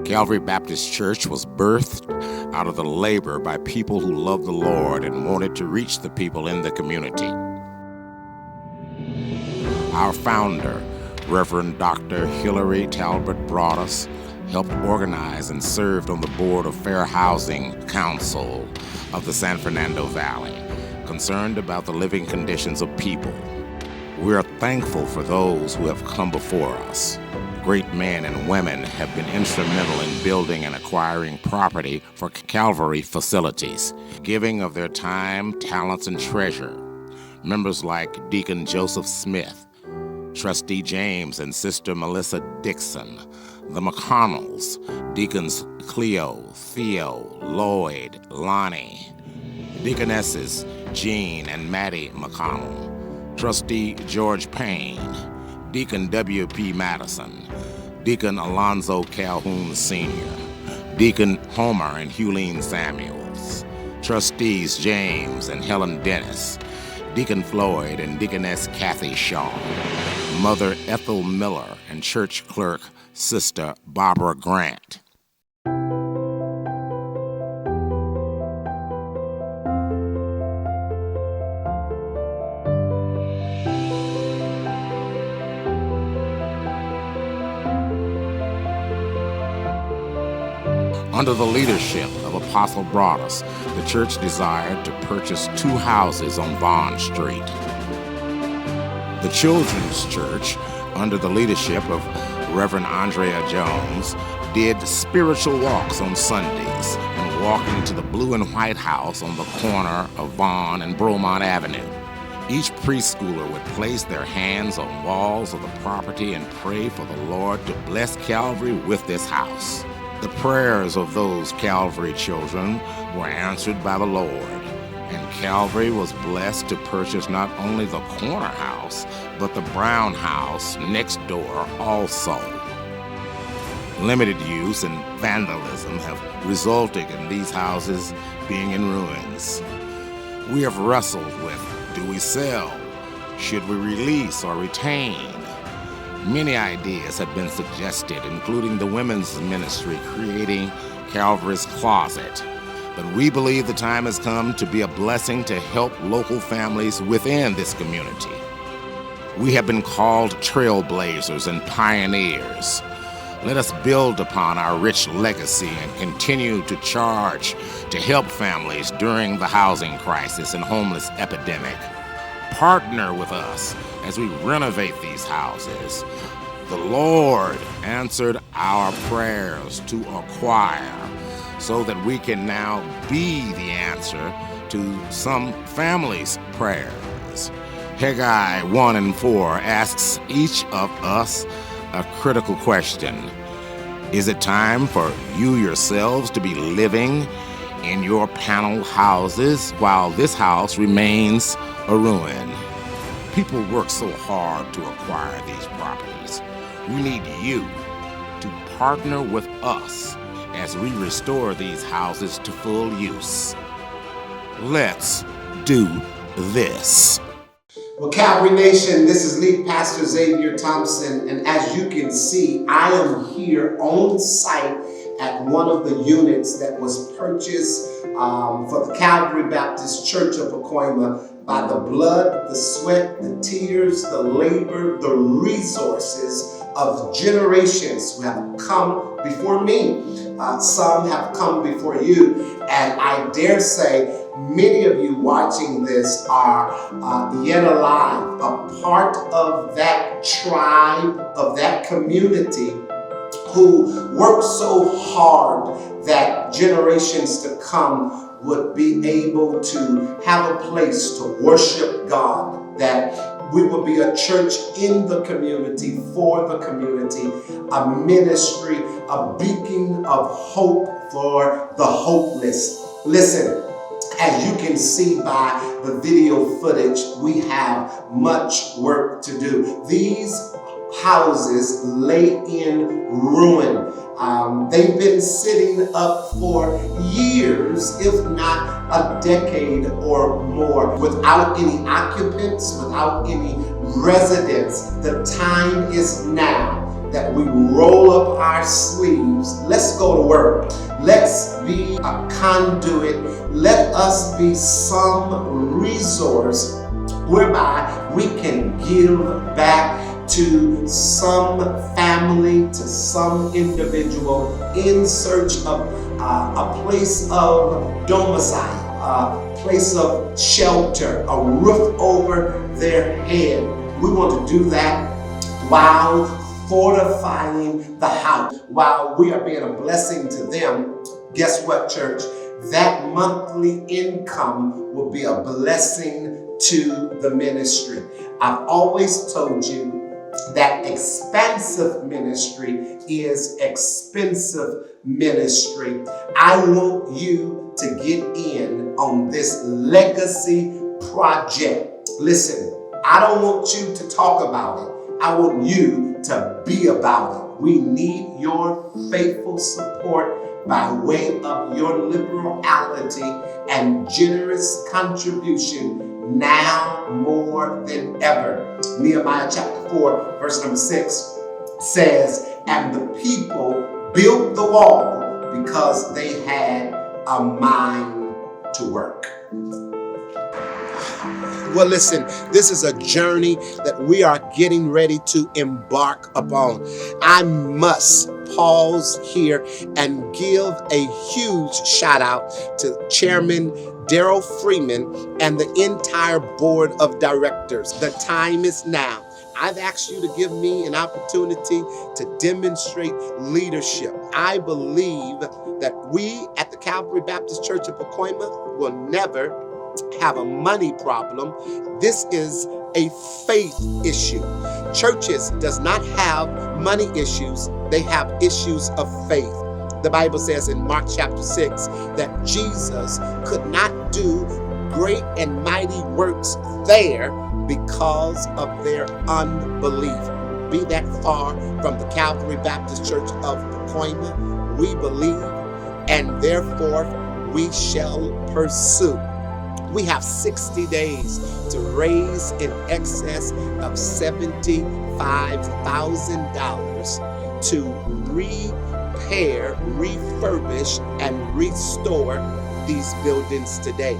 Calvary Baptist Church was birthed out of the labor by people who loved the Lord and wanted to reach the people in the community. Our founder, Reverend Dr. Hilary Talbot Broadus, helped organize and served on the board of Fair Housing Council of the San Fernando Valley, concerned about the living conditions of people. We are thankful for those who have come before us. Great men and women have been instrumental in building and acquiring property for Calvary facilities, giving of their time, talents, and treasure. Members like Deacon Joseph Smith, Trustee James and Sister Melissa Dixon, the McConnells, Deacons Cleo, Theo, Lloyd, Lonnie, Deaconesses Jean and Maddie McConnell, Trustee George Payne, Deacon W.P. Madison, Deacon Alonzo Calhoun Sr., Deacon Homer and Huline Samuels, Trustees James and Helen Dennis, Deacon Floyd and Deaconess Kathy Shaw, Mother Ethel Miller and Church Clerk Sister Barbara Grant. Under the leadership of Apostle Broadus, the church desired to purchase 2 houses on Vaughn Street. The Children's Church, under the leadership of Reverend Andrea Jones, did spiritual walks on Sundays and walked into the blue and white house on the corner of Vaughn and Bromont Avenue. Each preschooler would place their hands on walls of the property and pray for the Lord to bless Calvary with this house. The prayers of those Calvary children were answered by the Lord, and Calvary was blessed to purchase not only the corner house, but the brown house next door also. Limited use and vandalism have resulted in these houses being in ruins. We have wrestled with, do we sell? Should we release or retain? Many ideas have been suggested, including the women's ministry creating Calvary's Closet. But we believe the time has come to be a blessing to help local families within this community. We have been called trailblazers and pioneers. Let us build upon our rich legacy and continue to charge to help families during the housing crisis and homeless epidemic. Partner with us as we renovate these houses. The Lord answered our prayers to acquire so that we can now be the answer to some families' prayers. Haggai 1:4 asks each of us a critical question. Is it time for you yourselves to be living in your panel houses while this house remains a ruin? People work so hard to acquire these properties. We need you to partner with us as we restore these houses to full use. Let's do this. Well, Calvary Nation, this is Lead Pastor Xavier Thompson, and as you can see, I am here on site at one of the units that was purchased for the Calvary Baptist Church of Pacoima by the blood, the sweat, the tears, the labor, the resources of generations who have come before me. Some have come before you, and I dare say many of you watching this are yet alive, a part of that tribe, of that community who worked so hard that generations to come would be able to have a place to worship God, that we will be a church in the community, for the community, a ministry, a beacon of hope for the hopeless. Listen, as you can see by the video footage, we have much work to do. These houses lay in ruin. They've been sitting up for years, if not a decade or more, without any occupants, without any residents. The time is now that we roll up our sleeves. Let's go to work. Let's be a conduit. Let us be some resource whereby we can give back to some family, to some individual in search of a place of domicile, a place of shelter, a roof over their head. We want to do that while fortifying the house, while we are being a blessing to them. Guess what, church? That monthly income will be a blessing to the ministry. I've always told you that expansive ministry is expensive ministry. I want you to get in on this legacy project. Listen, I don't want you to talk about it. I want you to be about it. We need your faithful support by way of your liberality and generous contribution now more than ever. Nehemiah chapter 4, verse number 6 says, "And the people built the wall because they had a mind to work." Well, listen, this is a journey that we are getting ready to embark upon. I must pause here and give a huge shout out to Chairman Daryl Freeman and the entire board of directors. The time is now. I've asked you to give me an opportunity to demonstrate leadership. I believe that we at the Calvary Baptist Church of Pacoima will never have a money problem. This is a faith issue. Churches does not have money issues. They have issues of faith. The Bible says in Mark chapter 6 that Jesus could not do great and mighty works there because of their unbelief. Be that far from the Calvary Baptist Church of Pacoima. We believe, and therefore we shall pursue. We have 60 days to raise in excess of $75,000 to repair, refurbish, and restore these buildings today.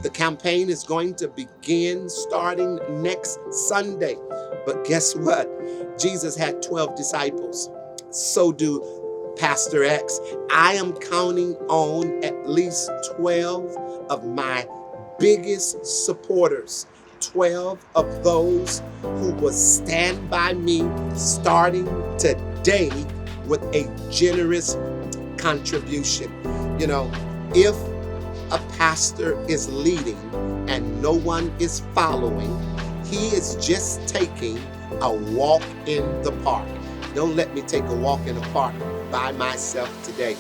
The campaign is going to begin starting next Sunday. But guess what? Jesus had 12 disciples. So do Pastor X. I am counting on at least 12 of my biggest supporters, 12 of those who will stand by me starting today with a generous contribution. You know, if a pastor is leading and no one is following, he is just taking a walk in the park. Don't let me take a walk in the park by myself today.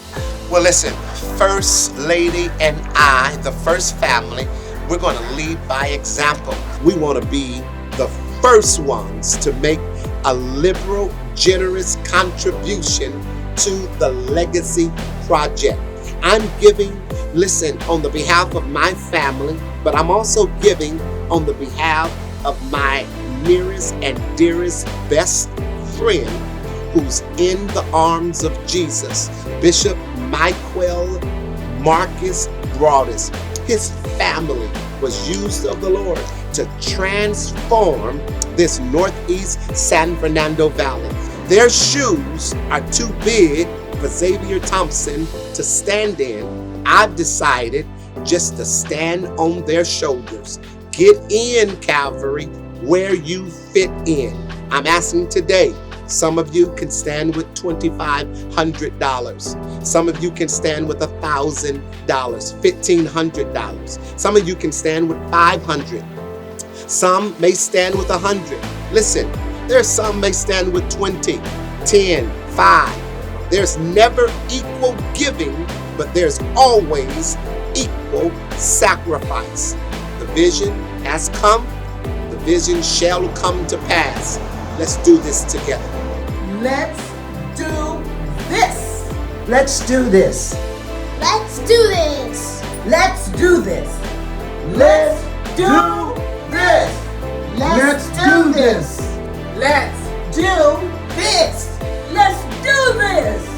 Well, listen, First Lady and I, the first family, we're going to lead by example. We want to be the first ones to make a liberal, generous contribution to the legacy project. I'm giving, listen, on the behalf of my family, but I'm also giving on the behalf of my nearest and dearest best friend who's in the arms of Jesus, Bishop Michael Marcus Broadus. His family was used of the Lord to transform this Northeast San Fernando Valley. Their shoes are too big for Xavier Thompson to stand in. I've decided just to stand on their shoulders. Get in, Calvary, where you fit in. I'm asking today, some of you can stand with $2,500. Some of you can stand with $1,000, $1,500. Some of you can stand with $500. Some may stand with $100. Listen, there's some may stand with $20, $10, $5. There's never equal giving, but there's always equal sacrifice. The vision has come. The vision shall come to pass. Let's do this together. Let's do this. Let's do this. Let's do this. Let's do this. Let's do this. Let's do this. Let's do this. Let's do this.